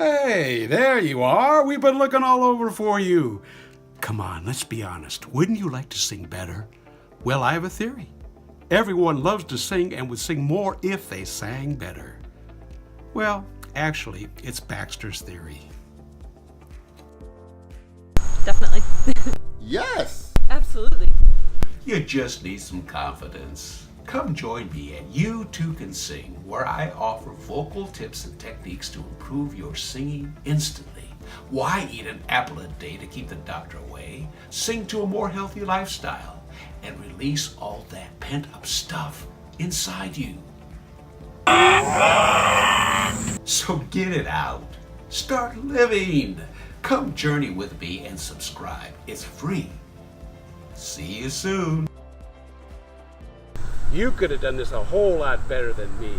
Hey, there you are. We've been looking all over for you. Come on, let's be honest. Wouldn't you like to sing better? Well, I have a theory. Everyone loves to sing and would sing more if they sang better. Well, actually, it's Baxter's theory. Definitely. Yes! Absolutely. You just need some confidence. Come join me at You Too Can Sing, where I offer vocal tips and techniques to improve your singing instantly. Why eat an apple a day to keep the doctor away? Sing to a more healthy lifestyle and release all that pent-up stuff inside you. So get it out. Start living. Come journey with me and subscribe. It's free. See you soon. You could have done this a whole lot better than me.